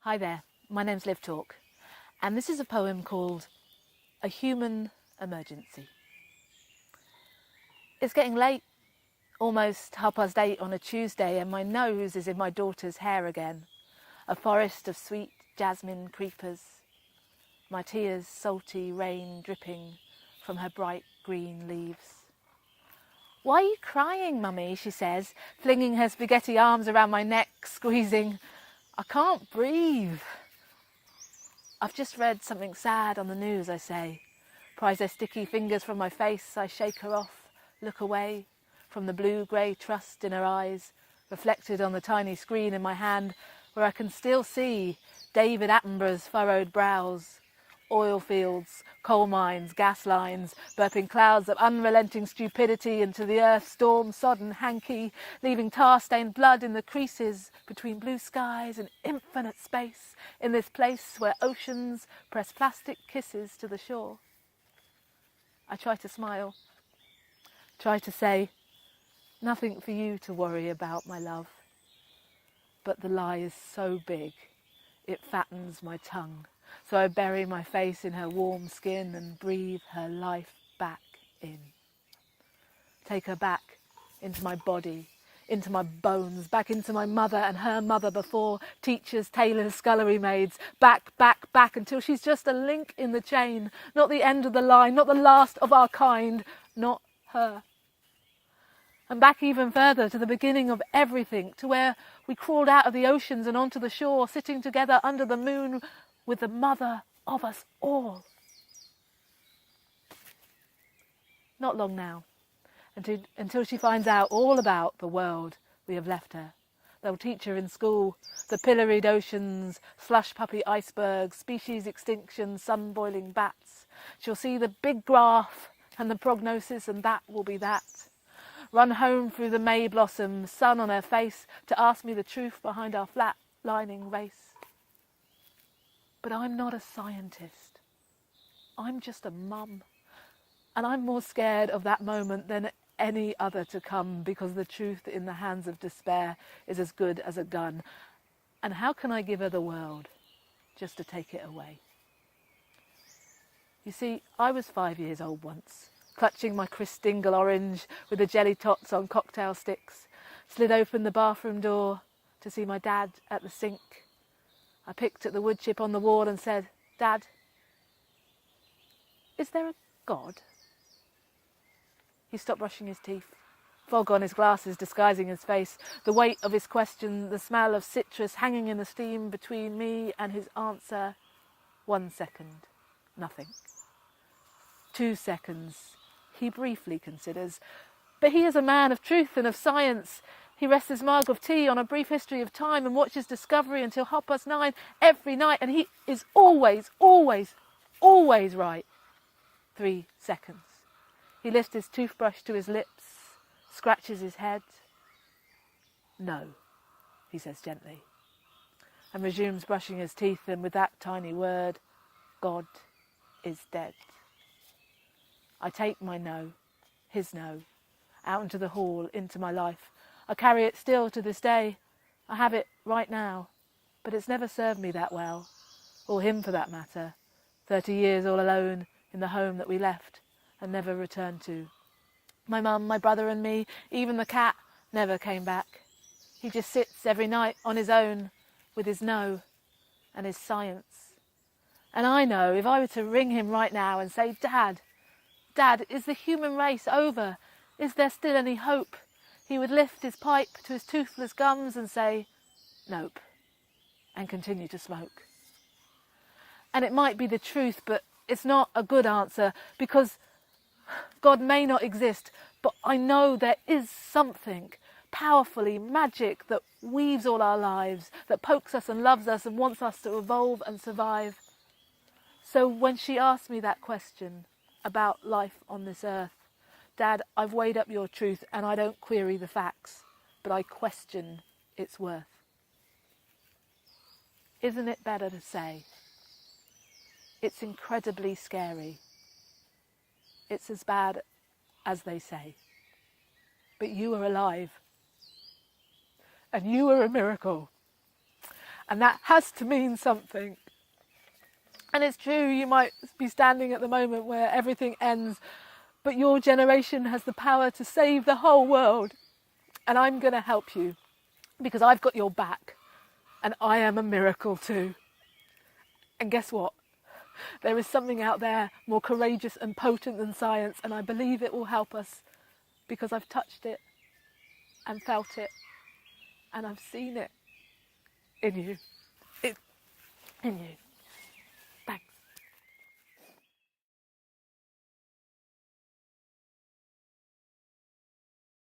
Hi there, my name's Liv Torc, and this is a poem called A Human Emergency. It's getting late, almost 8:30 on a Tuesday, and my nose is in my daughter's hair again, a forest of sweet jasmine creepers, my tears salty rain dripping from her bright green leaves. "Why are you crying, Mummy?" she says, flinging her spaghetti arms around my neck, squeezing. "I can't breathe." "I've just read something sad on the news," I say. Prise her sticky fingers from my face, I shake her off, look away from the blue-grey trust in her eyes, reflected on the tiny screen in my hand, where I can still see David Attenborough's furrowed brows, oil fields, coal mines, gas lines, burping clouds of unrelenting stupidity into the earth's storm-sodden hanky, leaving tar-stained blood in the creases between blue skies and infinite space, in this place where oceans press plastic kisses to the shore. I try to smile, try to say, "Nothing for you to worry about, my love." But the lie is so big, it fattens my tongue. So I bury my face in her warm skin and breathe her life back in. Take her back into my body, into my bones, back into my mother and her mother before, teachers, tailors, scullery maids, back, back, back, until she's just a link in the chain, not the end of the line, not the last of our kind, not her. And back even further to the beginning of everything, to where we crawled out of the oceans and onto the shore, sitting together under the moon with the mother of us all. Not long now, until she finds out all about the world we have left her. They'll teach her in school the pilloried oceans, slush puppy icebergs, species extinction, sun-boiling bats. She'll see the big graph and the prognosis, and that will be that. Run home through the May blossoms, sun on her face, to ask me the truth behind our flat-lining race. But I'm not a scientist. I'm just a mum. And I'm more scared of that moment than any other to come, because the truth in the hands of despair is as good as a gun. And how can I give her the world just to take it away? You see, I was 5 years old once, clutching my Christingle orange with the jelly tots on cocktail sticks, slid open the bathroom door to see my dad at the sink. I picked at the wood chip on the wall and said, "Dad, is there a God?" He stopped brushing his teeth, fog on his glasses disguising his face, the weight of his question, the smell of citrus hanging in the steam between me and his answer. 1 second, nothing. 2 seconds, he briefly considers. But he is a man of truth and of science. He rests his mug of tea on a brief history of time and watches Discovery until 9:30 every night, and he is always, always, always right. 3 seconds. He lifts his toothbrush to his lips, scratches his head. "No," he says gently, and resumes brushing his teeth, and with that tiny word, "God is dead." I take my no, his no, out into the hall, into my life. I carry it still to this day. I have it right now, but it's never served me that well, or him for that matter. 30 years all alone in the home that we left and never returned to. My mum, my brother and me, even the cat, never came back. He just sits every night on his own with his no and his science. And I know if I were to ring him right now and say, Dad, is the human race over? Is there still any hope?" He would lift his pipe to his toothless gums and say, "Nope," and continue to smoke. And it might be the truth, but it's not a good answer, because God may not exist, but I know there is something powerfully magic that weaves all our lives, that pokes us and loves us and wants us to evolve and survive. So when she asked me that question about life on this earth, "Dad, I've weighed up your truth and I don't query the facts, but I question its worth." Isn't it better to say, "It's incredibly scary. It's as bad as they say. But you are alive. And you are a miracle. And that has to mean something. And it's true, you might be standing at the moment where everything ends, but your generation has the power to save the whole world. And I'm going to help you because I've got your back. And I am a miracle too. And guess what? There is something out there more courageous and potent than science, and I believe it will help us because I've touched it and felt it and I've seen it in you. In you.